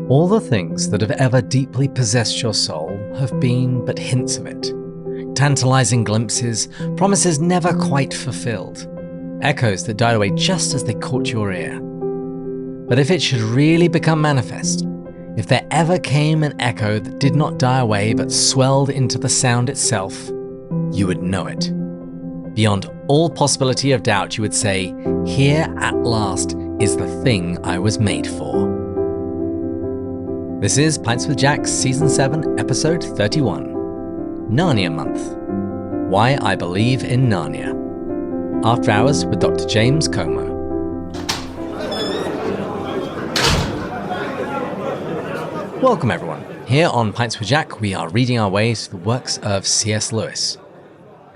All the things that have ever deeply possessed your soul have been but hints of it. Tantalizing glimpses, promises never quite fulfilled. Echoes that died away just as they caught your ear. But if it should really become manifest, if there ever came an echo that did not die away but swelled into the sound itself, you would know it. Beyond all possibility of doubt, you would say, "Here at last is the thing I was made for." This is Pints with Jack, Season 7, Episode 31. Narnia Month. Why I Believe in Narnia. After Hours with Dr. James Como. Welcome everyone. Here on Pints with Jack, we are reading our way through the works of C.S. Lewis.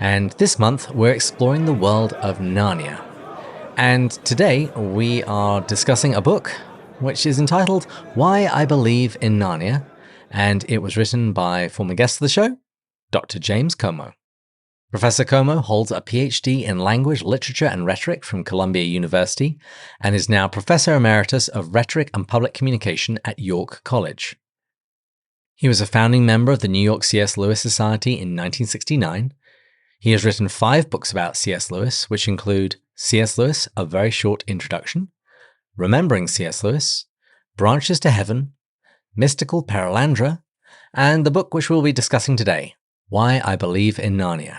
And this month, we're exploring the world of Narnia. And today, we are discussing a book which is entitled Why I Believe in Narnia, and it was written by former guest of the show, Dr. James Como. Professor Como holds a PhD in Language, Literature and Rhetoric from Columbia University, and is now Professor Emeritus of Rhetoric and Public Communication at York College. He was a founding member of the New York C.S. Lewis Society in 1969. He has written 5 books about C.S. Lewis, which include C.S. Lewis, A Very Short Introduction, Remembering C.S. Lewis, Branches to Heaven, Mystical Perelandra, and the book which we'll be discussing today, Why I Believe in Narnia.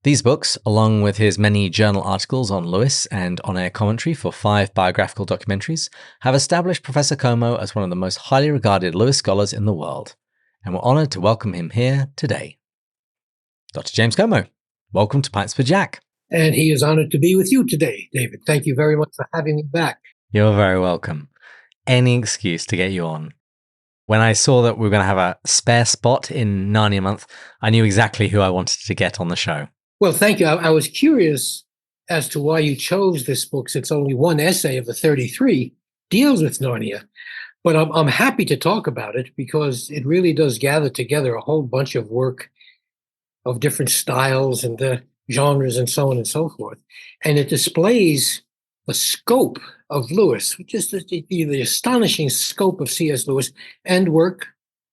These books, along with his many journal articles on Lewis and on-air commentary for 5 biographical documentaries, have established Professor Como as one of the most highly regarded Lewis scholars in the world, and we're honored to welcome him here today. Dr. James Como, welcome to Pints for Jack. And he is honored to be with you today, David. Thank you very much for having me back. You're very welcome. Any excuse to get you on. When I saw that we were going to have a spare spot in Narnia Month, I knew exactly who I wanted to get on the show. Well, thank you. I was curious as to why you chose this book, since only one essay of the 33 deals with Narnia. But I'm happy to talk about it because it really does gather together a whole bunch of work of different styles and genres and so on and so forth. And it displays the scope of Lewis, which is the astonishing scope of C.S. Lewis and work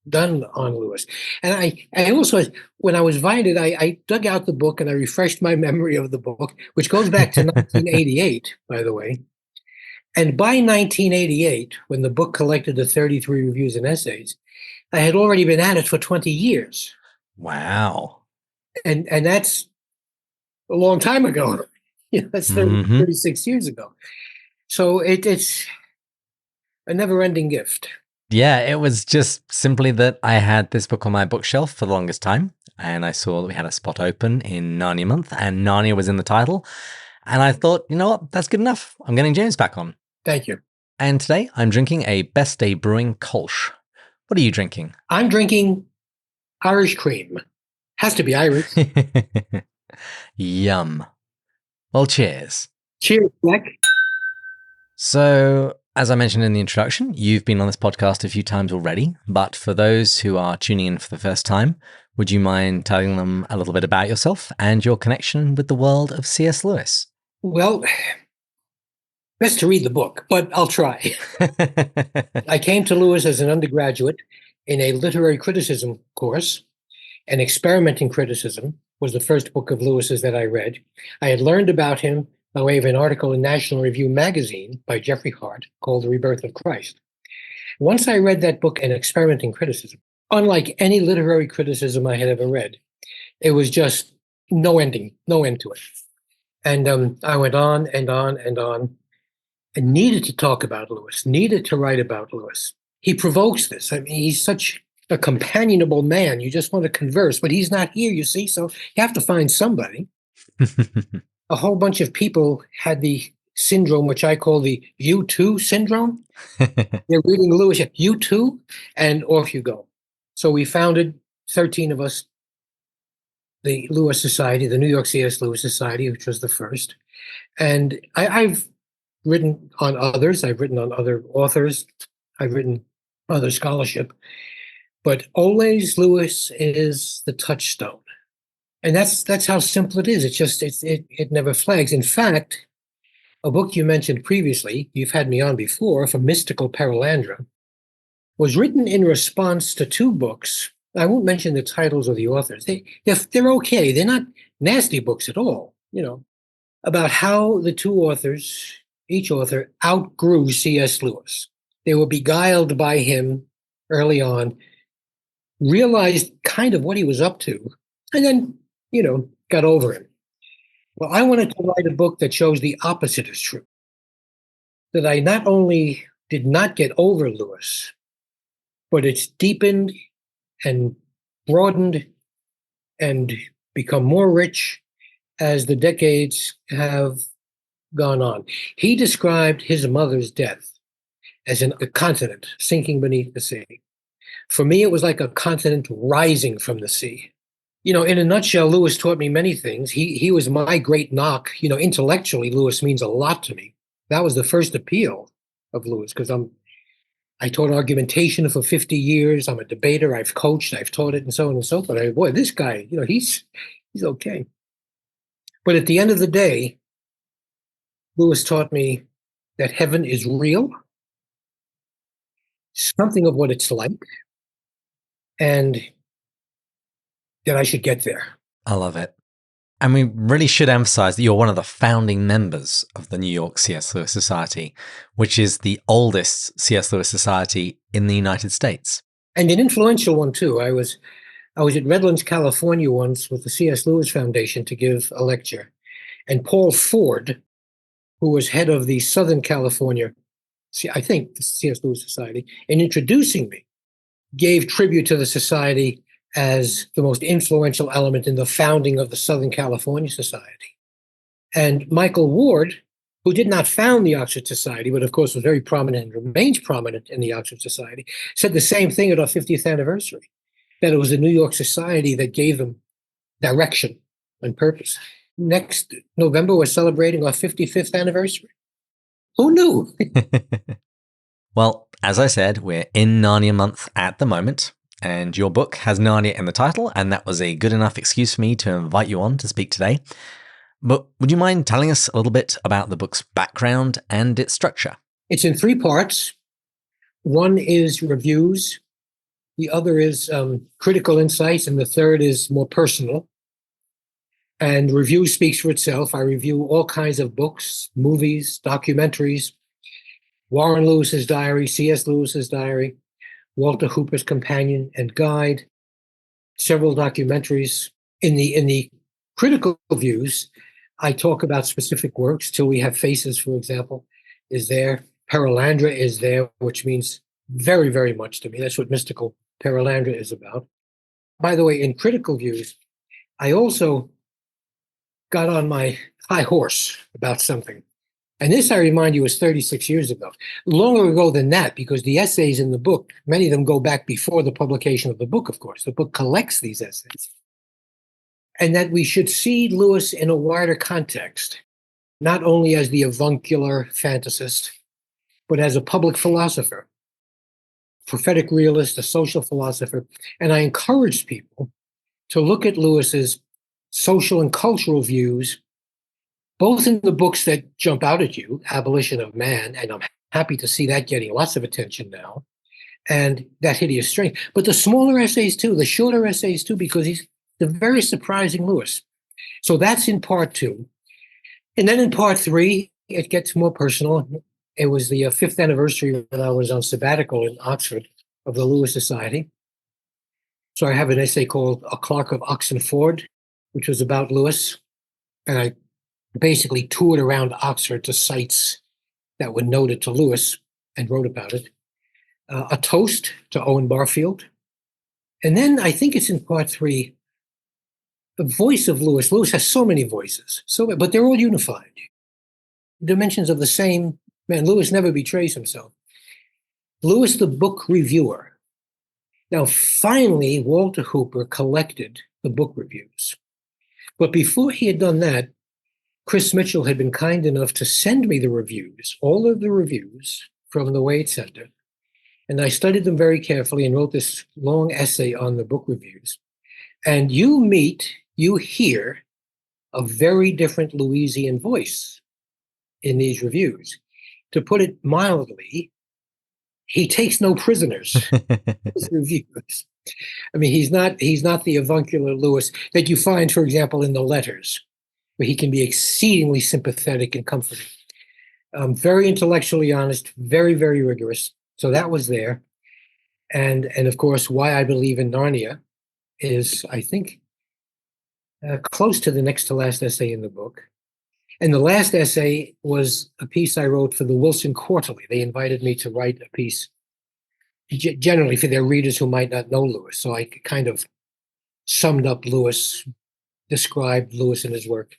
done on Lewis. And I also, when I was invited, I dug out the book and I refreshed my memory of the book, which goes back to 1988, by the way. And by 1988, when the book collected the 33 reviews and essays, I had already been at it for 20 years. Wow. And that's a long time ago. That's 36 years ago. So it's a never-ending gift. Yeah, it was just simply that I had this book on my bookshelf for the longest time, and I saw that we had a spot open in Narnia Month, and Narnia was in the title, and I thought, you know what, that's good enough. I'm getting James back on. Thank you. And today I'm drinking a Best Day Brewing Kolsch. What are you drinking? I'm drinking Irish cream. Has to be Irish. Yum. Well, cheers. Cheers, Jack. So, as I mentioned in the introduction, you've been on this podcast a few times already, but for those who are tuning in for the first time, would you mind telling them a little bit about yourself and your connection with the world of C.S. Lewis? Well, best to read the book, but I'll try. I came to Lewis as an undergraduate in a literary criticism course, and Experimenting Criticism was the first book of Lewis's that I read. I had learned about him by way of an article in National Review magazine by Jeffrey Hart called The Rebirth of Christ. Once I read that book and Experimenting Criticism, unlike any literary criticism I had ever read, it was just no end to it. And I went on and on and on and needed to talk about Lewis, needed to write about Lewis. He provokes this. I mean, he's such a companionable man. You just want to converse, but he's not here, you see, so you have to find somebody. A whole bunch of people had the syndrome, which I call the you too syndrome. They're reading Lewis, you too, and off you go. So we founded, 13 of us, the Lewis Society, the New York C.S. Lewis Society, which was the first. And I've written on others. I've written on other authors. I've written other scholarship. But always Lewis is the touchstone. And that's how simple it is. It never flags. In fact, a book you mentioned previously, you've had me on before, for Mystical Perelandra, was written in response to two books. I won't mention the titles or the authors. They're okay. They're not nasty books at all, about how the two authors, each author, outgrew C.S. Lewis. They were beguiled by him early on, realized kind of what he was up to, and then, got over him. Well, I wanted to write a book that shows the opposite is true. That I not only did not get over Lewis, but it's deepened and broadened and become more rich as the decades have gone on. He described his mother's death as a continent sinking beneath the sea. For me, it was like a continent rising from the sea. In a nutshell, Lewis taught me many things. He was my great knock. Intellectually, Lewis means a lot to me. That was the first appeal of Lewis, because I taught argumentation for 50 years. I'm a debater. I've coached, I've taught it, and so on and so forth. Boy, this guy, he's okay. But at the end of the day, Lewis taught me that heaven is real, something of what it's like, and that I should get there. I love it. And we really should emphasize that you're one of the founding members of the New York C.S. Lewis Society, which is the oldest C.S. Lewis Society in the United States. And an influential one, too. I was at Redlands, California once with the C.S. Lewis Foundation to give a lecture. And Paul Ford, who was head of the Southern California, I think, the C.S. Lewis Society, in introducing me, gave tribute to the society as the most influential element in the founding of the Southern California Society. And Michael Ward, who did not found the Oxford Society, but of course was very prominent and remains prominent in the Oxford Society, said the same thing at our 50th anniversary, that it was the New York Society that gave them direction and purpose. Next November, we're celebrating our 55th anniversary. Who knew? Well, as I said, we're in Narnia Month at the moment. And your book has Narnia in the title, and that was a good enough excuse for me to invite you on to speak today. But would you mind telling us a little bit about the book's background and its structure? It's in three parts. One is reviews, the other is critical insights, and the third is more personal. And review speaks for itself. I review all kinds of books, movies, documentaries, Warren Lewis's diary, C.S. Lewis's diary, Walter Hooper's companion and guide, several documentaries. In the critical views, I talk about specific works. Till We Have Faces, for example, is there. Perelandra is there, which means very, very much to me. That's what mystical Perelandra is about. By the way, in critical views, I also got on my high horse about something. And this, I remind you, was 36 years ago. Longer ago than that, because the essays in the book, many of them go back before the publication of the book, of course. The book collects these essays. And that we should see Lewis in a wider context, not only as the avuncular fantasist, but as a public philosopher, prophetic realist, a social philosopher. And I encourage people to look at Lewis's social and cultural views, both in the books that jump out at you, Abolition of Man, and I'm happy to see that getting lots of attention now, and That Hideous Strength, but the smaller essays too, the shorter essays too, because he's the very surprising Lewis. So that's in part two. And then in part three, it gets more personal. It was the 5th anniversary when I was on sabbatical in Oxford of the Lewis Society. So I have an essay called A Clerk of Oxenford, which was about Lewis. And I basically toured around Oxford to sites that were noted to Lewis and wrote about it. A toast to Owen Barfield. And then I think it's in part three, the voice of Lewis. Lewis has so many voices, but they're all unified. Dimensions of the same man. Lewis never betrays himself. Lewis, the book reviewer. Now, finally, Walter Hooper collected the book reviews. But before he had done that, Chris Mitchell had been kind enough to send me the reviews, all of the reviews from the Wade Center. And I studied them very carefully and wrote this long essay on the book reviews. And you hear a very different Lewisian voice in these reviews. To put it mildly, he takes no prisoners. His reviews. I mean, he's not the avuncular Lewis that you find, for example, in the letters, where he can be exceedingly sympathetic and comforting. Very intellectually honest, very, very rigorous. So that was there. And of course, Why I Believe in Narnia is, I think, close to the next to last essay in the book. And the last essay was a piece I wrote for the Wilson Quarterly. They invited me to write a piece, generally for their readers who might not know Lewis. So I kind of summed up Lewis, described Lewis and his work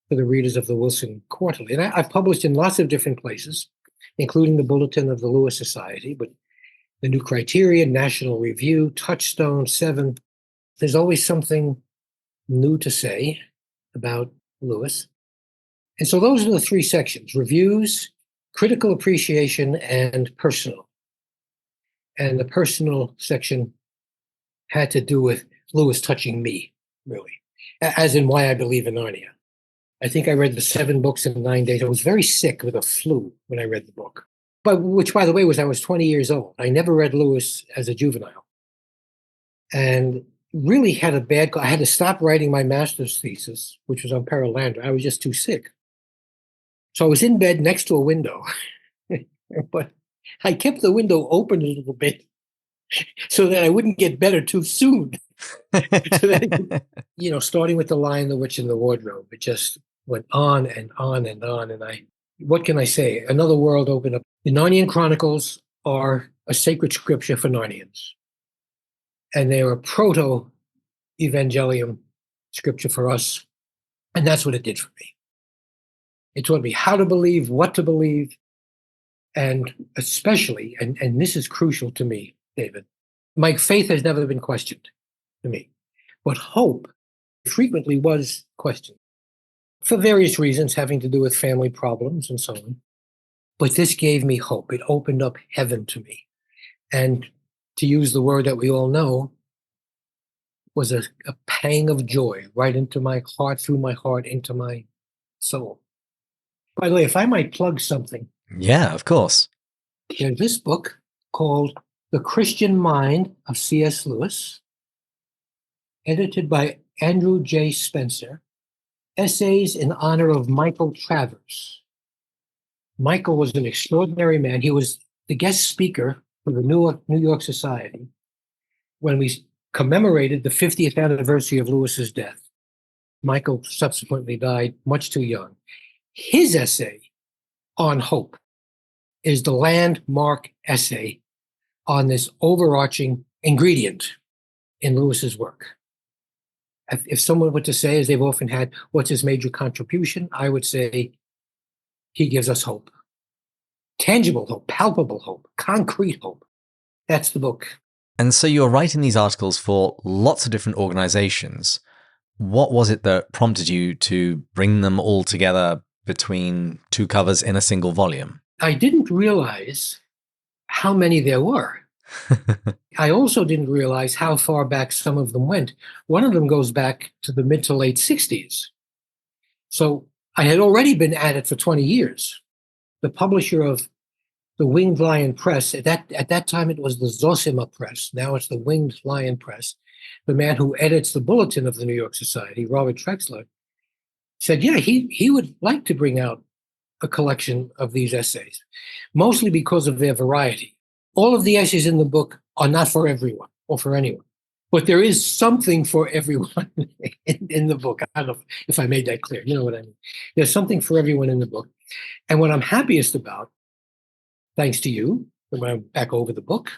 for the readers of the Wilson Quarterly. And I've published in lots of different places, including the Bulletin of the Lewis Society, but the New Criterion, National Review, Touchstone, Seven. There's always something new to say about Lewis. And so those are the three sections: reviews, critical appreciation, and personal. And the personal section had to do with Lewis touching me, really, as in Why I Believe in Narnia. I think I read the 7 books in 9 days. I was very sick with a flu when I read the book, but which, by the way, I was 20 years old. I never read Lewis as a juvenile, and really had a bad. I had to stop writing my master's thesis, which was on Perelandra. I was just too sick, so I was in bed next to a window, but I kept the window open a little bit so that I wouldn't get better too soon. So that, starting with The Lion, the Witch, and the Wardrobe, it just went on and on and on. And what can I say? Another world opened up. The Narnian Chronicles are a sacred scripture for Narnians. And they are a proto-evangelium scripture for us. And that's what it did for me. It taught me how to believe, what to believe, and especially, and this is crucial to me, David, my faith has never been questioned to me, but hope frequently was questioned for various reasons having to do with family problems and so on. But this gave me hope. It opened up heaven to me. And to use the word that we all know, was a pang of joy right into my heart, through my heart, into my soul. By the way, if I might plug something. Yeah, of course. There's this book called The Christian Mind of C.S. Lewis, edited by Andrew J. Spencer, essays in honor of Michael Travers. Michael was an extraordinary man. He was the guest speaker for the New York Society when we commemorated the 50th anniversary of Lewis's death. Michael subsequently died much too young. His essay on hope is the landmark essay on this overarching ingredient in Lewis's work. If someone were to say, as they've often had, what's his major contribution, I would say he gives us hope. Tangible hope, palpable hope, concrete hope. That's the book. And so you're writing these articles for lots of different organizations. What was it that prompted you to bring them all together between 2 covers in a single volume? I didn't realize how many there were. I also didn't realize how far back some of them went. One of them goes back to the mid to late 60s. So I had already been at it for 20 years. The publisher of the Winged Lion Press, at that time it was the Zosima Press, now it's the Winged Lion Press. The man who edits the Bulletin of the New York Society, Robert Trexler, said, yeah, he would like to bring out a collection of these essays, mostly because of their variety. All of the essays in the book are not for everyone or for anyone, but there is something for everyone in the book. I don't know if I made that clear. You know what I mean? There's something for everyone in the book. And what I'm happiest about, thanks to you, when I'm back over the book,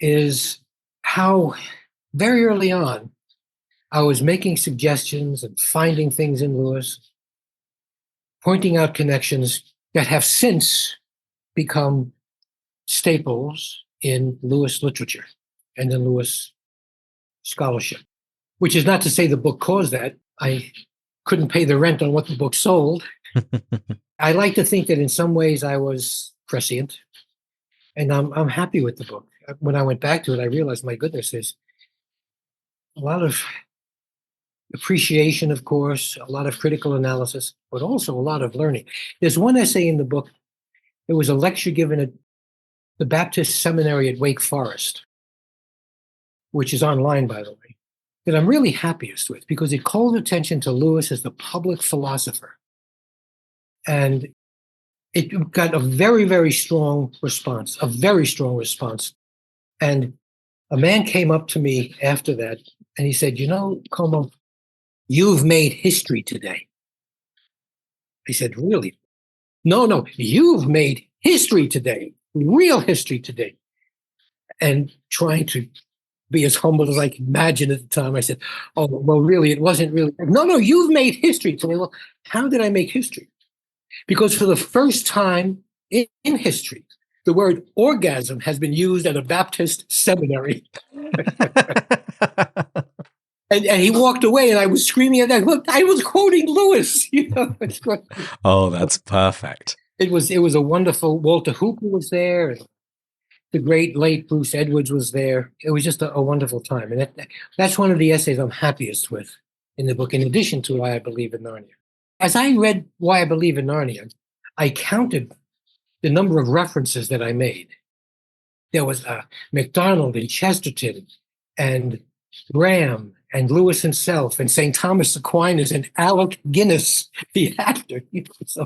is how very early on I was making suggestions and finding things in Lewis, pointing out connections that have since become staples in Lewis literature and in Lewis scholarship, which is not to say the book caused that. I couldn't pay the rent on what the book sold. I like to think that in some ways I was prescient, and I'm happy with the book. When I went back to it, I realized, my goodness, there's a lot of appreciation, of course, a lot of critical analysis, but also a lot of learning. There's one essay in the book. It was a lecture given at the Baptist Seminary at Wake Forest, which is online, by the way, that I'm really happiest with because it called attention to Lewis as the public philosopher. And it got a very, very strong response, a very strong response. And a man came up to me after that and he said, Como, you've made history today. I said, really? No, you've made history today, real history today. And trying to be as humble as I could imagine at the time, I said, oh, well, really, it wasn't really. No, you've made history today. Well, how did I make history? Because for the first time in history, the word orgasm has been used at a Baptist seminary. And he walked away, and I was screaming at that. Look, I was quoting Lewis. Oh, that's perfect. It was a wonderful. Walter Hooper was there. And the great late Bruce Edwards was there. It was just a wonderful time, and that's one of the essays I'm happiest with in the book. In addition to Why I Believe in Narnia, as I read Why I Believe in Narnia, I counted the number of references that I made. There was MacDonald and Chesterton, and Graham, and Lewis himself, and St. Thomas Aquinas, and Alec Guinness, the actor. So,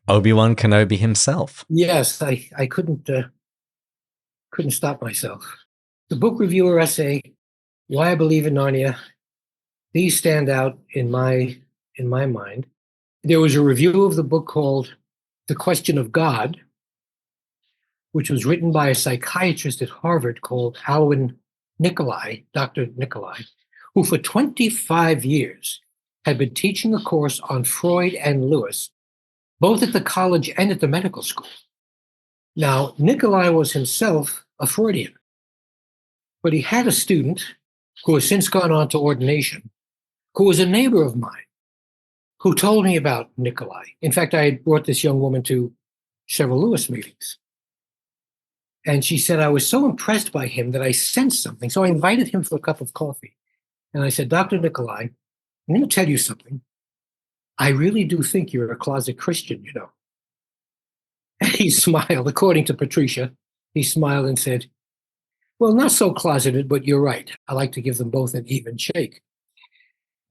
Obi-Wan Kenobi himself. Yes, I couldn't stop myself. The book reviewer essay, Why I Believe in Narnia, these stand out in my mind. There was a review of the book called The Question of God, which was written by a psychiatrist at Harvard called Alwyn Nicolai, Dr. Nicolai, who for 25 years had been teaching a course on Freud and Lewis, both at the college and at the medical school. Now, Nicolai was himself a Freudian, but he had a student who has since gone on to ordination, who was a neighbor of mine, who told me about Nicolai. In fact, I had brought this young woman to several Lewis meetings. And she said, I was so impressed by him that I sensed something. So I invited him for a cup of coffee. And I said, Dr. Nicolai, I'm going to tell you something. I really do think you're a closet Christian, And he smiled, according to Patricia. He smiled and said, well, not so closeted, but you're right. I like to give them both an even shake.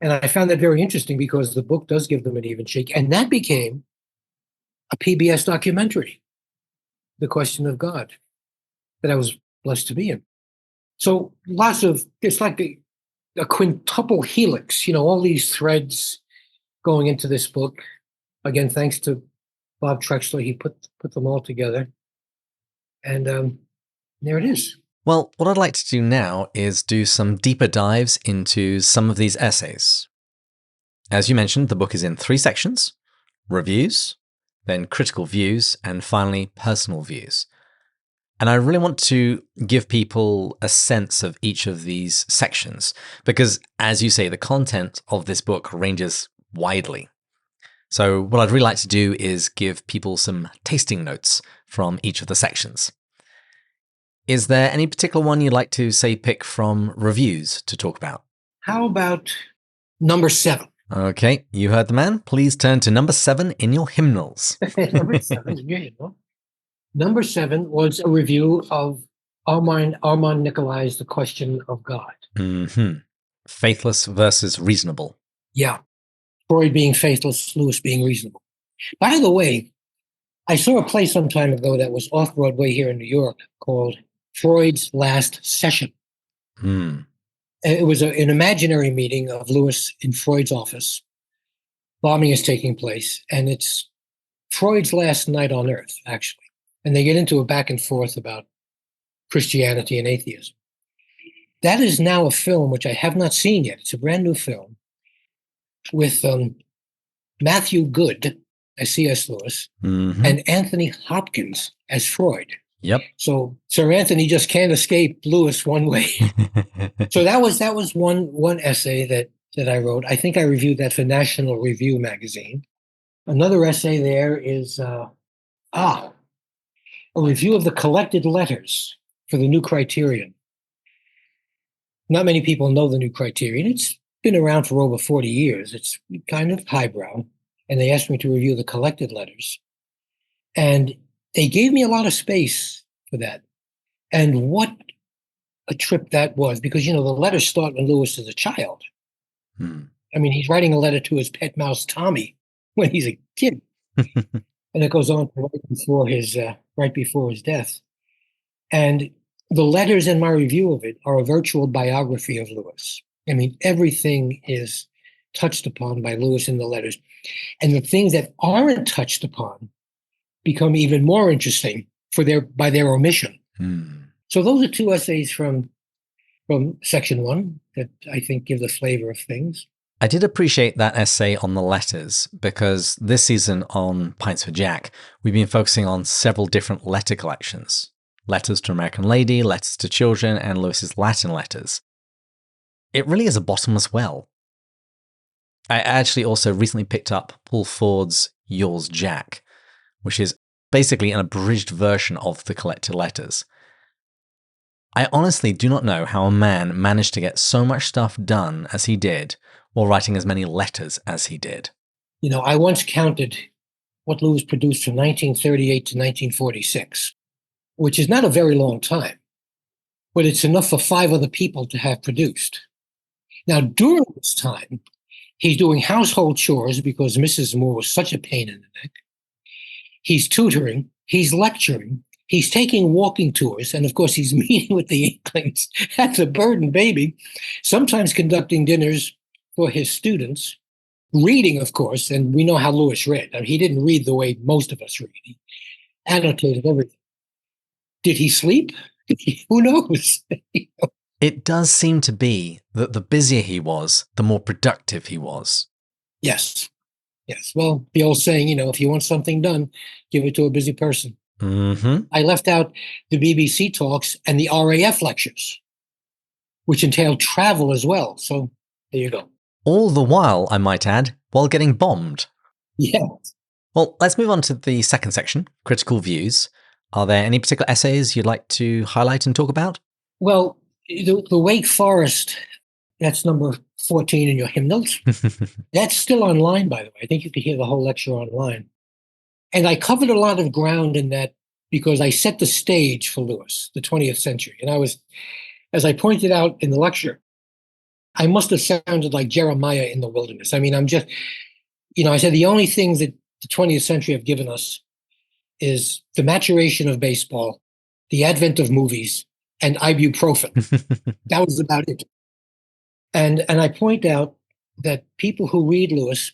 And I found that very interesting because the book does give them an even shake. And that became a PBS documentary, The Question of God, that I was blessed to be in. So it's like a quintuple helix, all these threads going into this book. Again, thanks to Bob Trexler, he put them all together. And there it is. Well, what I'd like to do now is do some deeper dives into some of these essays. As you mentioned, the book is in 3 sections: reviews, then critical views, and finally personal views. And I really want to give people a sense of each of these sections because, as you say, the content of this book ranges widely. So what I'd really like to do is give people some tasting notes from each of the sections. Is there any particular one you'd like to, say, pick from reviews to talk about? How about number 7? Okay, you heard the man. Please turn to number 7 in your hymnals. Number 7 in your hymnal. Number 7 was a review of Armand Nicolai's The Question of God. Faithless versus reasonable. Yeah. Freud being faithless, Lewis being reasonable. By the way, I saw a play some time ago that was off-Broadway here in New York called Freud's Last Session. It was an imaginary meeting of Lewis in Freud's office. Bombing is taking place, and it's Freud's last night on Earth, actually. And they get into a back and forth about Christianity and atheism. That is now a film which I have not seen yet. It's a brand new film with Matthew Goode as C.S. Lewis and Anthony Hopkins as Freud. Yep. So Sir Anthony just can't escape Lewis one way. So that was one essay that I wrote. I think I reviewed that for National Review magazine. Another essay there is a review of the collected letters for the New Criterion. Not many people know the New Criterion. It's been around for over 40 years. It's kind of highbrow. And they asked me to review the collected letters. And they gave me a lot of space for that. And what a trip that was, because, the letters start when Lewis is a child. Hmm. I mean, he's writing a letter to his pet mouse, Tommy, when he's a kid. And it goes on to right before his death. And the letters in my review of it are a virtual biography of Lewis. I mean, everything is touched upon by Lewis in the letters. And the things that aren't touched upon become even more interesting by their omission. So those are two essays from section 1 that I think give the flavor of things. I did appreciate that essay on the letters, because this season on Pints for Jack, we've been focusing on several different letter collections. Letters to American Lady, Letters to Children, and Lewis's Latin letters. It really is a bottomless well. I actually also recently picked up Paul Ford's Yours Jack, which is basically an abridged version of the collected letters. I honestly do not know how a man managed to get so much stuff done as he did while writing as many letters as he did. I once counted what Lewis produced from 1938 to 1946, which is not a very long time, but it's enough for 5 other people to have produced. Now, during this time, he's doing household chores because Mrs. Moore was such a pain in the neck. He's tutoring, he's lecturing, he's taking walking tours, and of course, he's meeting with the Inklings as a burden baby, sometimes conducting dinners for his students, reading, of course, and we know how Lewis read. I mean, he didn't read the way most of us read. He annotated everything. Did he sleep? Who knows? It does seem to be that the busier he was, the more productive he was. Yes. Well, the old saying, if you want something done, give it to a busy person. Mm-hmm. I left out the BBC talks and the RAF lectures, which entailed travel as well. So there you go. All the while, I might add, while getting bombed. Yeah. Well, let's move on to the second section, critical views. Are there any particular essays you'd like to highlight and talk about? Well, the Wake Forest, that's number 14 in your hymnals. That's still online, by the way. I think you could hear the whole lecture online. And I covered a lot of ground in that because I set the stage for Lewis, the 20th century. And as I pointed out in the lecture, I must have sounded like Jeremiah in the wilderness. I mean, I said the only things that the 20th century have given us is the maturation of baseball, the advent of movies, and ibuprofen. That was about it. And I point out that people who read Lewis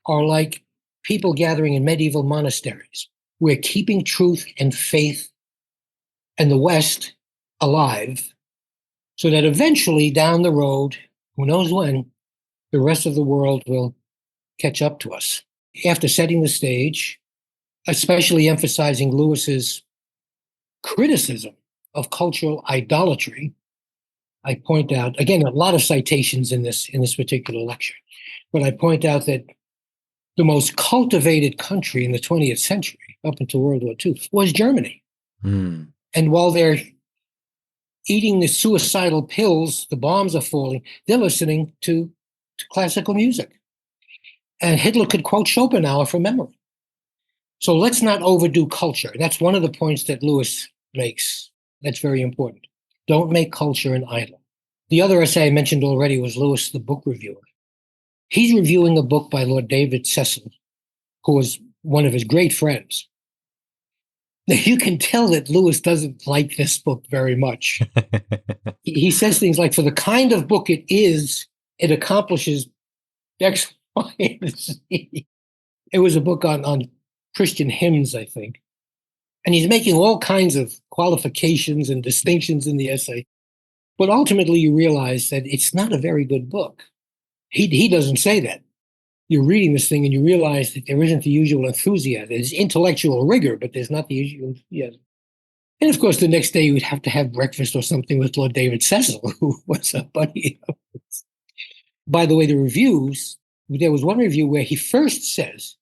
are like people gathering in medieval monasteries. We're keeping truth and faith and the West alive, so that eventually down the road, who knows when, the rest of the world will catch up to us. After setting the stage, especially emphasizing Lewis's criticism of cultural idolatry, I point out, again, a lot of citations in this particular lecture, but I point out that the most cultivated country in the 20th century, up until World War II, was Germany. Mm. And while they're eating the suicidal pills, the bombs are falling, they're listening to classical music. And Hitler could quote Schopenhauer from memory. So let's not overdo culture. That's one of the points that Lewis makes. That's very important. Don't make culture an idol. The other essay I mentioned already was Lewis, the book reviewer. He's reviewing a book by Lord David Cecil, who was one of his great friends. Now, you can tell that Lewis doesn't like this book very much. He says things like, for the kind of book it is, it accomplishes X, Y, and Z. It was a book on Christian hymns, I think. And he's making all kinds of qualifications and distinctions in the essay. But ultimately, you realize that it's not a very good book. He doesn't say that. You're reading this thing and you realize that there isn't the usual enthusiasm. There's intellectual rigor, but there's not the usual enthusiasm. And of course, the next day you would have to have breakfast or something with Lord David Cecil, who was a buddy of his. By the way, the reviews, there was one review where he first says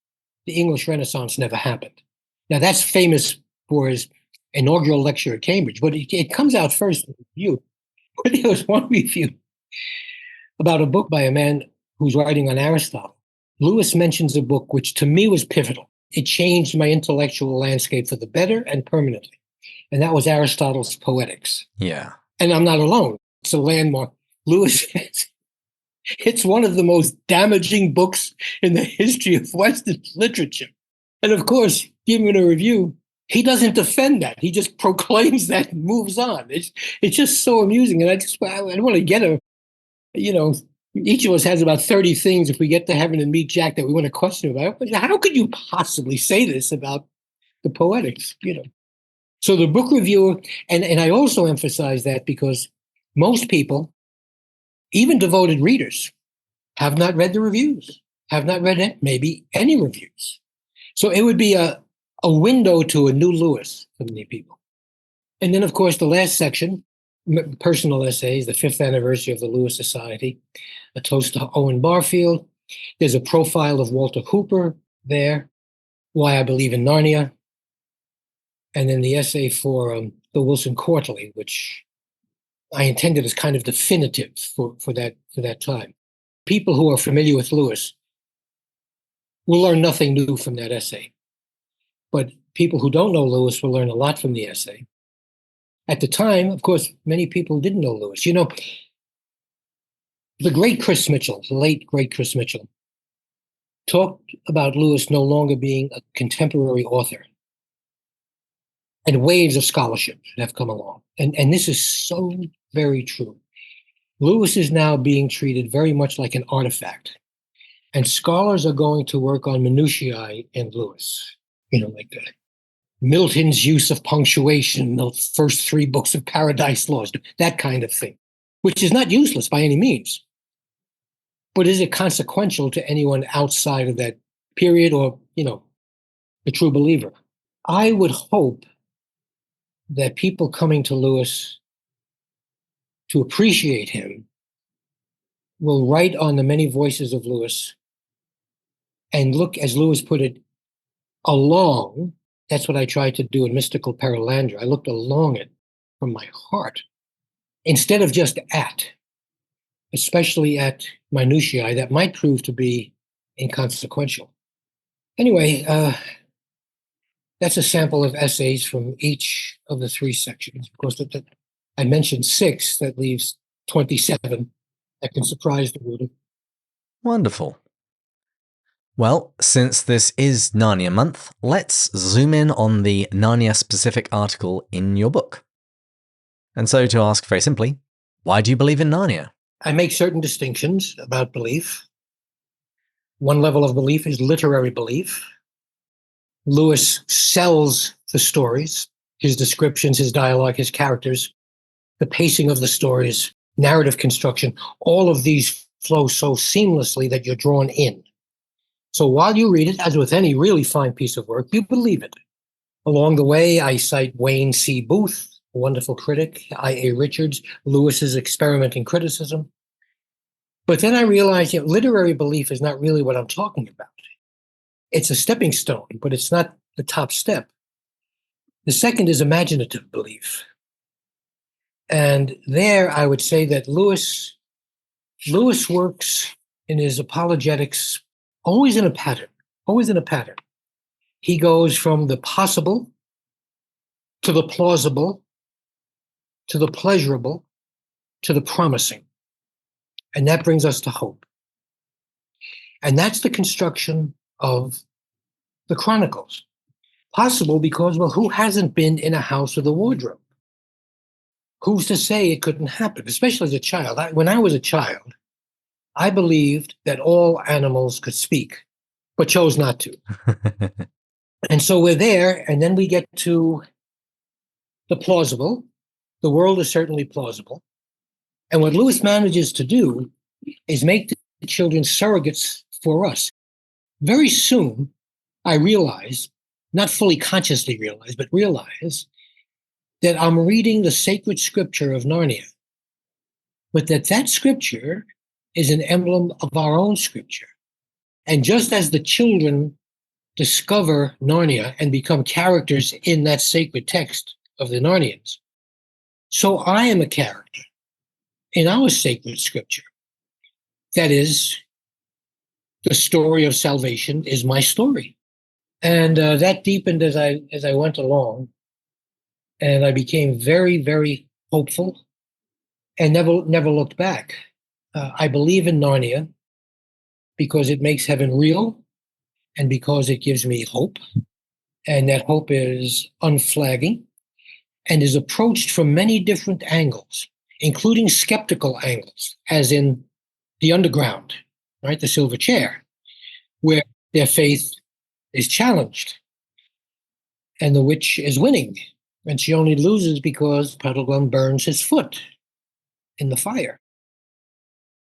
the English Renaissance never happened. Now, that's famous for his inaugural lecture at Cambridge, but it comes out first in the review. But there was one review about a book by a man who's writing on Aristotle. Lewis mentions a book which to me was pivotal. It changed my intellectual landscape for the better and permanently. and that was Aristotle's Poetics. Yeah. And I'm not alone. It's a landmark. Lewis, it's one of the most damaging books in the history of Western literature. And of course, giving a review, he doesn't defend that. He just proclaims that and moves on. It's just so amusing. And I don't want to get each of us has about 30 things if we get to heaven and meet Jack that we want to question about. How could you possibly say this about the Poetics? So the book reviewer, and I also emphasize that because most people, even devoted readers, have not read the reviews, have not read maybe any reviews. So it would be a window to a new Lewis for many people. And then, of course, the last section, personal essays, the 5th anniversary of the Lewis Society, a toast to Owen Barfield. There's a profile of Walter Hooper there, why I believe in Narnia. And then the essay for the Wilson Quarterly, which I intended as kind of definitive for that time. People who are familiar with Lewis will learn nothing new from that essay. But people who don't know Lewis will learn a lot from the essay. At the time, of course, many people didn't know Lewis. The great Chris Mitchell, the late great Chris Mitchell, talked about Lewis no longer being a contemporary author. And waves of scholarship have come along. And this is so very true. Lewis is now being treated very much like an artifact. And scholars are going to work on minutiae in Lewis, like Milton's use of punctuation, the first 3 books of Paradise Lost, that kind of thing, which is not useless by any means. But is it consequential to anyone outside of that period or, the true believer? I would hope that people coming to Lewis to appreciate him will write on the many voices of Lewis and look, as Lewis put it, along. That's what I tried to do in Mystical Perelandra. I looked along it from my heart instead of just at, especially at minutiae that might prove to be inconsequential. Anyway, that's a sample of essays from each of the 3 sections. Of course, I mentioned 6, that leaves 27 that can surprise the reader. Wonderful. Well, since this is Narnia Month, let's zoom in on the Narnia-specific article in your book. And so to ask very simply, why do you believe in Narnia? I make certain distinctions about belief. One level of belief is literary belief. Lewis sells the stories, his descriptions, his dialogue, his characters, the pacing of the stories, narrative construction. All of these flow so seamlessly that you're drawn in. So while you read it, as with any really fine piece of work, you believe it. Along the way, I cite Wayne C. Booth, a wonderful critic, I.A. Richards, Lewis's experimenting criticism. But then I realized literary belief is not really what I'm talking about. It's a stepping stone, but it's not the top step. The second is imaginative belief. And there I would say that Lewis works in his apologetics always in a pattern. He goes from the possible to the plausible, to the pleasurable, to the promising. And that brings us to hope. And that's the construction of the Chronicles. Possible because, who hasn't been in a house with a wardrobe? Who's to say it couldn't happen, especially as a child? When I was a child, I believed that all animals could speak, but chose not to. And so we're there, and then we get to the plausible. The world is certainly plausible. And what Lewis manages to do is make the children surrogates for us. Very soon, I realize, not fully consciously realize, but realize that I'm reading the sacred scripture of Narnia, but that scripture is an emblem of our own scripture. And just as the children discover Narnia and become characters in that sacred text of the Narnians, so I am a character in our sacred scripture. That is, the story of salvation is my story. And that deepened as I went along. and I became very, very hopeful and never looked back. I believe in Narnia because it makes heaven real and because it gives me hope. And that hope is unflagging and is approached from many different angles, including skeptical angles, as in the underground, right? The silver chair, where their faith is challenged and the witch is winning. And she only loses because Puddleglum burns his foot in the fire.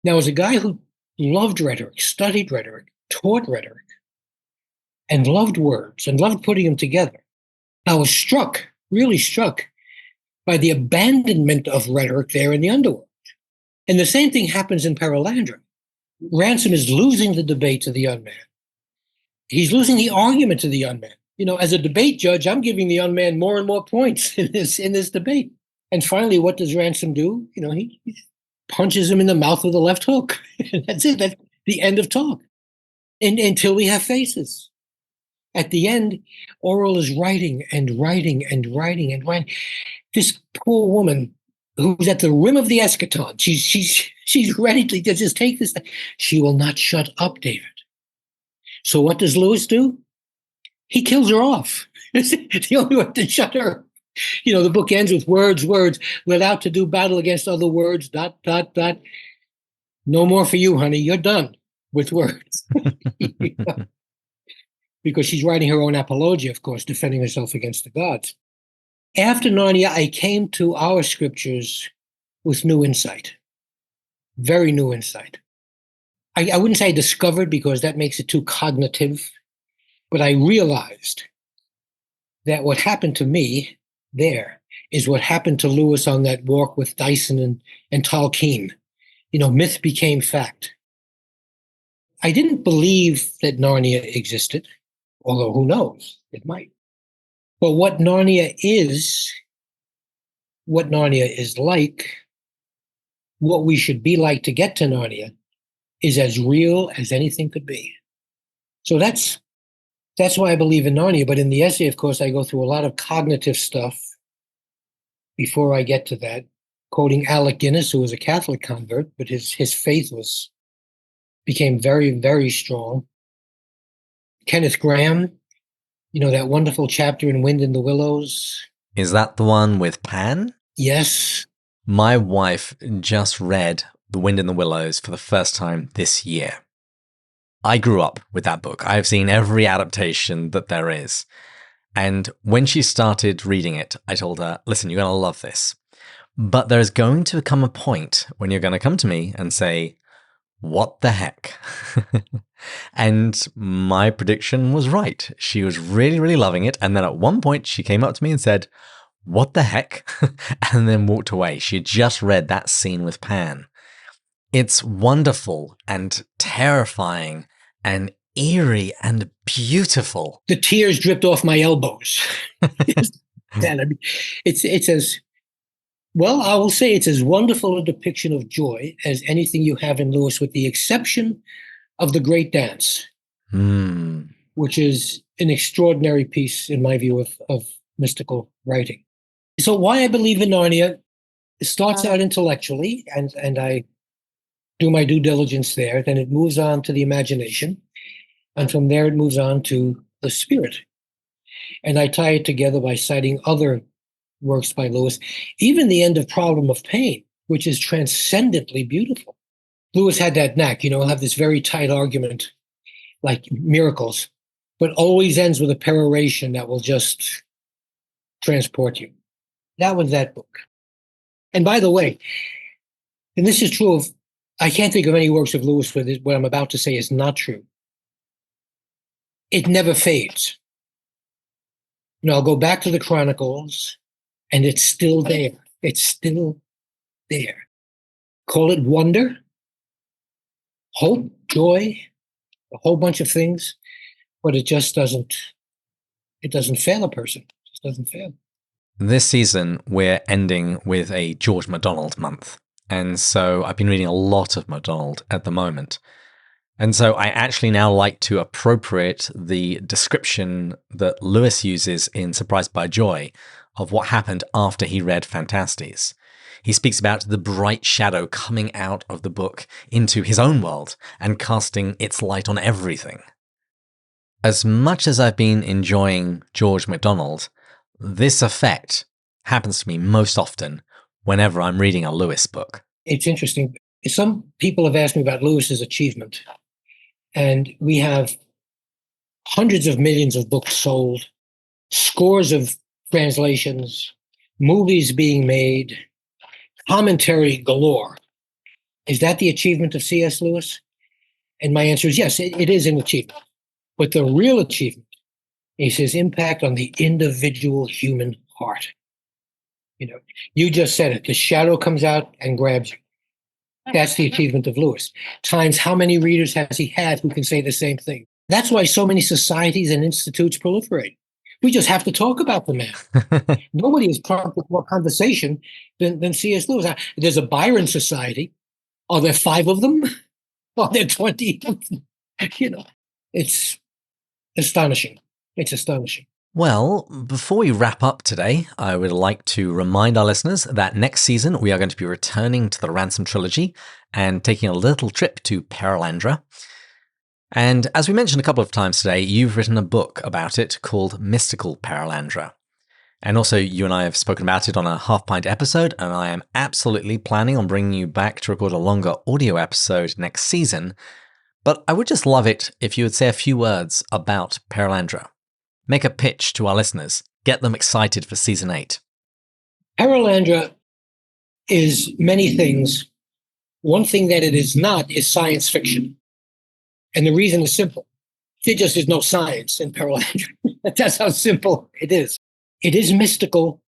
Now, as a guy who loved rhetoric, studied rhetoric, taught rhetoric, and loved words and loved putting them together, I was struck, really struck, by the abandonment of rhetoric there in the underworld. And the same thing happens in Perelandra. Ransom is losing the debate to the unman. He's losing the argument to the unman. You know, as a debate judge, I'm giving the unman more and more points in this debate. And finally, what does Ransom do? You know, he punches him in the mouth with a left hook. That's it. That's the end of talk. And until we have faces. At the end, Oral is writing and writing and writing and writing. This poor woman who's at the rim of the eschaton, she's ready to just take this. She will not shut up, David. So what does Lewis do? He kills her off. It's the only way to shut her. You know, the book ends with words, lit out to do battle against other words, ... No more for you, honey. You're done with words. Because she's writing her own apologia, of course, defending herself against the gods. After Narnia, I came to our scriptures with new insight, very new insight. I wouldn't say I discovered because that makes it too cognitive, but I realized that what happened to me there is what happened to Lewis on that walk with Dyson and Tolkien. You know, myth became fact. I didn't believe that Narnia existed, although who knows, it might. But what Narnia is like, what we should be like to get to Narnia, is as real as anything could be. So that's why I believe in Narnia. But in the essay, of course, I go through a lot of cognitive stuff before I get to that, quoting Alec Guinness, who was a Catholic convert, but his faith became very, very strong. Kenneth Grahame, you know, that wonderful chapter in Wind in the Willows. Is that the one with Pan? Yes. My wife just read The Wind in the Willows for the first time this year. I grew up with that book. I've seen every adaptation that there is. And when she started reading it, I told her, listen, you're going to love this. But there's going to come a point when you're going to come to me and say, what the heck? And my prediction was right. She was really, really loving it. And then at one point she came up to me and said, what the heck? And then walked away. She had just read that scene with Pan. It's wonderful and terrifying and eerie and beautiful. The tears dripped off my elbows. It's as well, I will say it's as wonderful a depiction of joy as anything you have in Lewis, with the exception of The Great Dance, which is an extraordinary piece, in my view, of mystical writing. So why I believe in Narnia, it starts out intellectually, and I do my due diligence there. Then it moves on to the imagination. And from there, it moves on to the spirit. And I tie it together by citing other works by Lewis, even the end of Problem of Pain, which is transcendently beautiful. Lewis had that knack, you know, he'll have this very tight argument, like Miracles, but always ends with a peroration that will just transport you. That was that book. And by the way, and this is true of, I can't think of any works of Lewis where what I'm about to say is not true. It never fades. You know, I'll go back to the Chronicles, and it's still there. It's still there. Call it wonder, hope, joy, a whole bunch of things, but it just doesn't fail a person. It just doesn't fail. This season, we're ending with a George MacDonald month. And so I've been reading a lot of MacDonald at the moment. And so I actually now like to appropriate the description that Lewis uses in Surprised by Joy of what happened after he read Phantastes. He speaks about the bright shadow coming out of the book into his own world and casting its light on everything. As much as I've been enjoying George MacDonald, this effect happens to me most often whenever I'm reading a Lewis book. It's interesting. Some people have asked me about Lewis's achievement, and we have hundreds of millions of books sold, scores of translations, movies being made, commentary galore. Is that the achievement of C.S. Lewis? And my answer is yes, it is an achievement. But the real achievement is his impact on the individual human heart. You just said it. The shadow comes out and grabs you. That's the achievement of Lewis. Times how many readers has he had who can say the same thing? That's why so many societies and institutes proliferate. We just have to talk about the man. Nobody has prompted more conversation than C.S. Lewis. There's a Byron Society. Are there 5 of them? Are there 20 of them? It's astonishing. It's astonishing. Well, before we wrap up today, I would like to remind our listeners that next season we are going to be returning to the Ransom trilogy and taking a little trip to Perelandra. And as we mentioned a couple of times today, you've written a book about it called Mystical Perelandra. And also, you and I have spoken about it on a Half Pint episode, and I am absolutely planning on bringing you back to record a longer audio episode next season. But I would just love it if you would say a few words about Perelandra. Make a pitch to our listeners. Get them excited for Season 8. Perelandra is many things. One thing that it is not is science fiction. And the reason is simple. There just is no science in Perelandra. That's how simple it is. It is mystical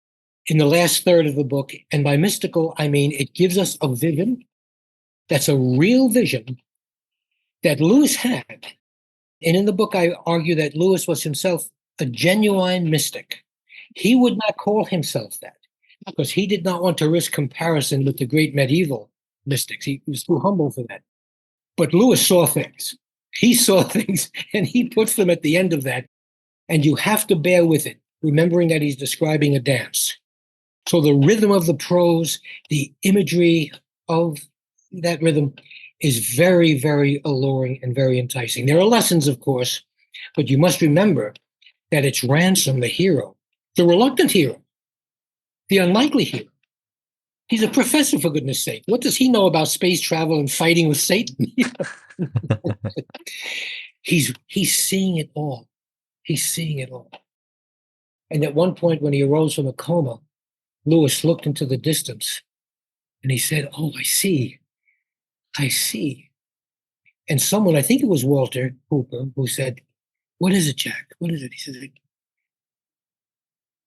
in the last third of the book. And by mystical, I mean it gives us a vision that's a real vision that Lewis had. And in the book, I argue that Lewis was himself a genuine mystic. He would not call himself that because he did not want to risk comparison with the great medieval mystics. He was too humble for that. But Lewis saw things. He saw things, and he puts them at the end of that. And you have to bear with it, remembering that he's describing a dance. So the rhythm of the prose, the imagery of that rhythm is very, very alluring and very enticing. There are lessons, of course, but you must remember that it's Ransom, the hero, the reluctant hero, the unlikely hero. He's a professor, for goodness sake. What does he know about space travel and fighting with Satan? He's seeing it all. He's seeing it all. And at one point when he arose from a coma, Lewis looked into the distance and he said, "Oh, I see. I see." And someone, I think it was Walter Hooper, who said, "What is it, Jack? What is it?" He said,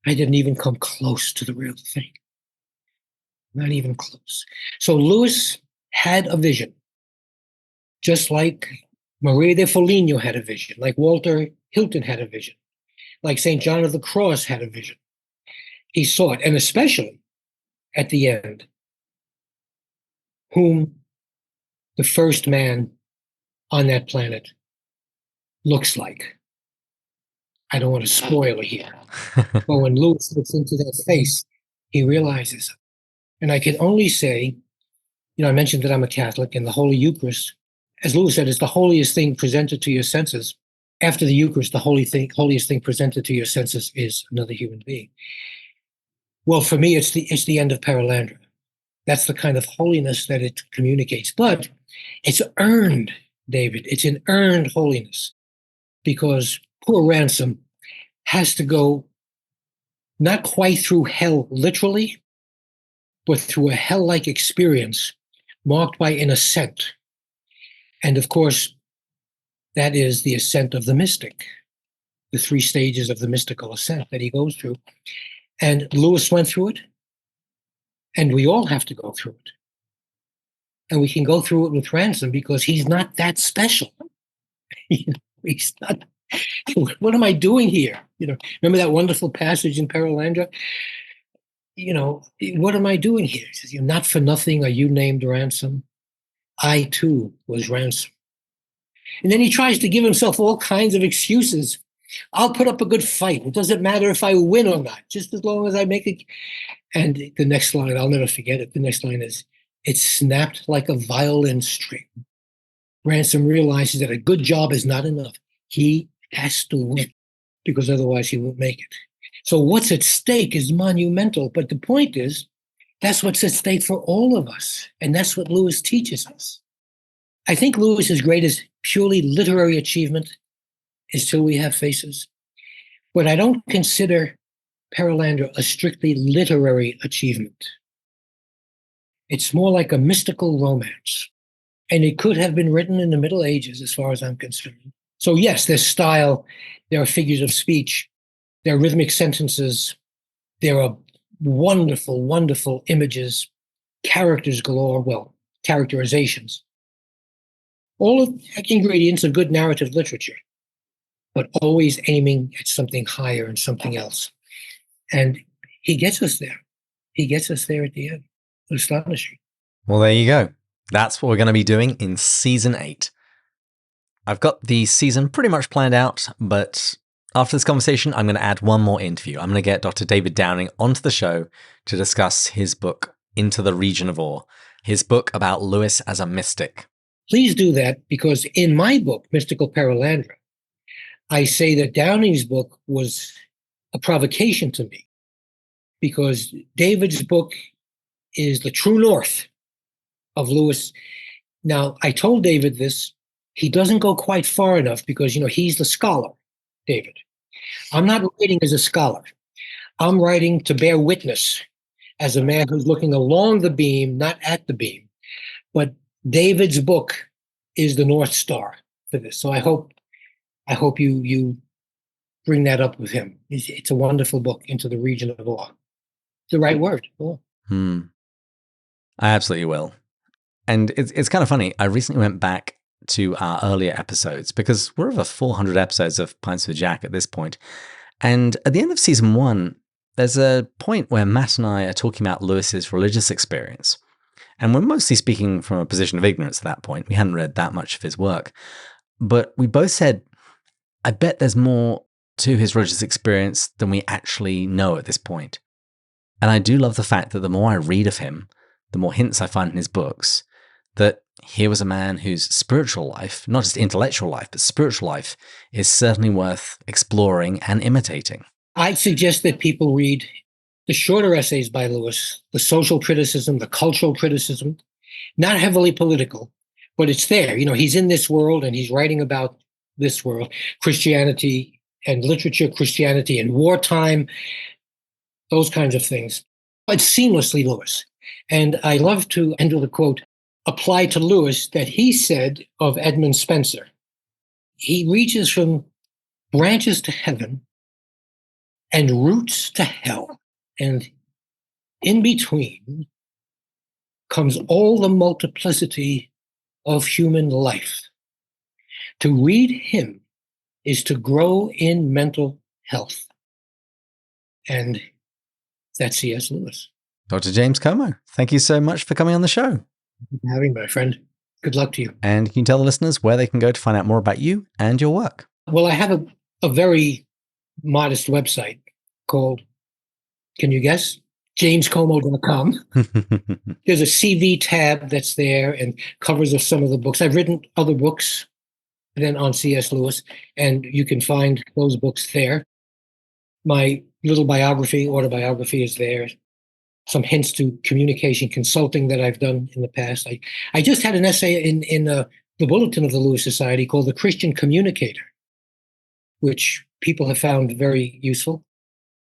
"I didn't even come close to the real thing. Not even close." So Lewis had a vision, just like Maria de Foligno had a vision, like Walter Hilton had a vision, like St. John of the Cross had a vision. He saw it, and especially at the end, whom the first man on that planet looks like. I don't want to spoil it here. But when Lewis looks into that face, he realizes. And I can only say, I mentioned that I'm a Catholic, and the Holy Eucharist, as Lewis said, is the holiest thing presented to your senses. After the Eucharist, the holiest thing presented to your senses is another human being. Well, for me, it's the end of Perelandra. That's the kind of holiness that it communicates. But it's earned, David. It's an earned holiness, because poor Ransom has to go not quite through hell literally, but through a hell-like experience marked by an ascent. And of course, that is the ascent of the mystic, the 3 stages of the mystical ascent that he goes through. And Lewis went through it, and we all have to go through it. And we can go through it with Ransom because he's not that special. He's not. What am I doing here? Remember that wonderful passage in Perelandra? What am I doing here? He says, "Not for nothing are you named Ransom. I too was Ransom." And then he tries to give himself all kinds of excuses I'll put up a good fight. It doesn't matter if I win or not, just as long as I make it. And the next line, I'll never forget it. The next line is, "It snapped like a violin string." Ransom realizes that a good job is not enough. He has to win because otherwise he won't make it. So what's at stake is monumental. But the point is, that's what's at stake for all of us. And that's what Lewis teaches us. I think Lewis's greatest purely literary achievement is Till We Have Faces. But I don't consider Perelandra a strictly literary achievement. It's more like a mystical romance. And it could have been written in the Middle Ages, as far as I'm concerned. So yes, there's style, there are figures of speech, there are rhythmic sentences, there are wonderful, wonderful images, characters galore, well, characterizations. All of the ingredients of good narrative literature, but always aiming at something higher and something else. And he gets us there. He gets us there at the end. Astonishing. Well, there you go. That's what we're going to be doing in season 8. I've got the season pretty much planned out, but after this conversation, I'm going to add one more interview. I'm going to get Dr. David Downing onto the show to discuss his book, Into the Region of Awe, his book about Lewis as a mystic. Please do that, because in my book, Mystical Perelandra, I say that Downing's book was a provocation to me, because David's book is the true north of Lewis. Now, I told David this. He doesn't go quite far enough because, he's the scholar, David. I'm not writing as a scholar. I'm writing to bear witness as a man who's looking along the beam, not at the beam. But David's book is the North Star for this. So I hope you bring that up with him. It's a wonderful book, Into the Region of Awe. The right word. Awe. I absolutely will. And it's kind of funny. I recently went back to our earlier episodes because we're over 400 episodes of Pints with Jack at this point. And at the end of season 1, there's a point where Matt and I are talking about Lewis's religious experience. And we're mostly speaking from a position of ignorance at that point. We hadn't read that much of his work. But we both said, I bet there's more to his religious experience than we actually know at this point. And I do love the fact that the more I read of him, the more hints I find in his books, that here was a man whose spiritual life, not just intellectual life, but spiritual life, is certainly worth exploring and imitating. I'd suggest that people read the shorter essays by Lewis, the social criticism, the cultural criticism, not heavily political, but it's there. He's in this world and he's writing about this world, Christianity and literature, Christianity and wartime, those kinds of things. It's seamlessly Lewis. And I love to end with a quote applied to Lewis that he said of Edmund Spenser. He reaches from branches to heaven and roots to hell. And in between comes all the multiplicity of human life. To read him is to grow in mental health. And that's C.S. Lewis. Dr. James Como, thank you so much for coming on the show. Thank you for having me, my friend. Good luck to you. And can you tell the listeners where they can go to find out more about you and your work? Well, I have a very modest website called, can you guess? JamesComo.com. There's a CV tab that's there and covers of some of the books. I've written other books than on C.S. Lewis, and you can find those books there. My little autobiography is there. Some hints to communication consulting that I've done in the past. I just had an essay in the bulletin of the Lewis Society called The Christian Communicator, which people have found very useful.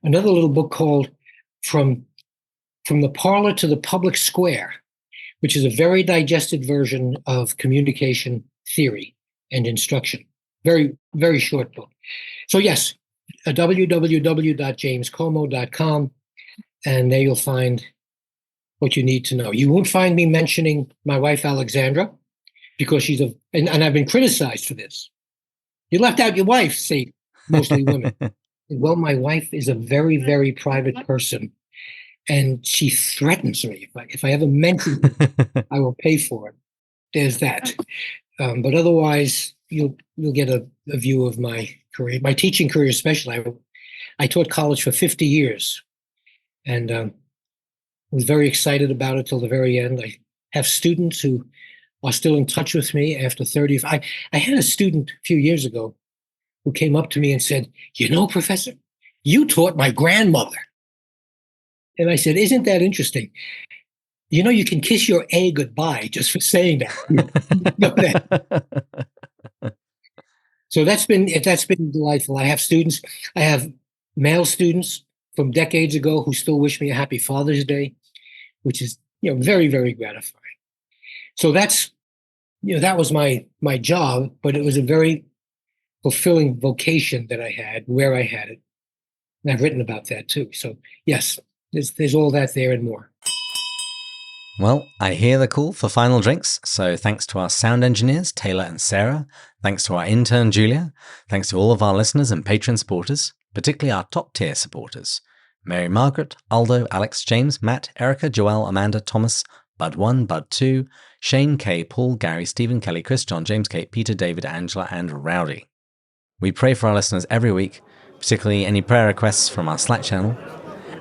Another little book called From the Parlor to the Public Square, which is a very digested version of communication theory and instruction. Very, very short book. So yes, www.jamescomo.com, and there you'll find what you need to know. You won't find me mentioning my wife, Alexandra, because and I've been criticized for this. You left out your wife, say mostly women. Well, my wife is a very, very private person, and she threatens me. If I ever mention it, I will pay for it. There's that. But otherwise, you'll get a view of my career, my teaching career especially. I taught college for 50 years, and was very excited about it till the very end. I have students who are still in touch with me after 30. I had a student a few years ago who came up to me and said, Professor, you taught my grandmother. And I said, isn't that interesting? You can kiss your A goodbye just for saying that. So that's been delightful. I have male students from decades ago who still wish me a happy Father's Day, which is, very, very gratifying. So that's, that was my job, but it was a very fulfilling vocation that I had, where I had it. And I've written about that too. So yes, there's all that there and more. Well, I hear the call for final drinks, so thanks to our sound engineers, Taylor and Sarah, thanks to our intern, Julia, thanks to all of our listeners and patron supporters, particularly our top-tier supporters, Mary Margaret, Aldo, Alex, James, Matt, Erica, Joelle, Amanda, Thomas, Bud1, Bud2, Shane, K, Paul, Gary, Stephen, Kelly, Chris, John, James, Kate, Peter, David, Angela, and Rowdy. We pray for our listeners every week, particularly any prayer requests from our Slack channel.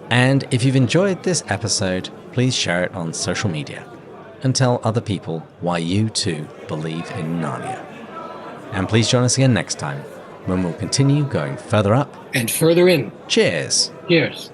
And if you've enjoyed this episode, please share it on social media and tell other people why you too believe in Narnia. And please join us again next time when we'll continue going further up and further in. Cheers. Cheers.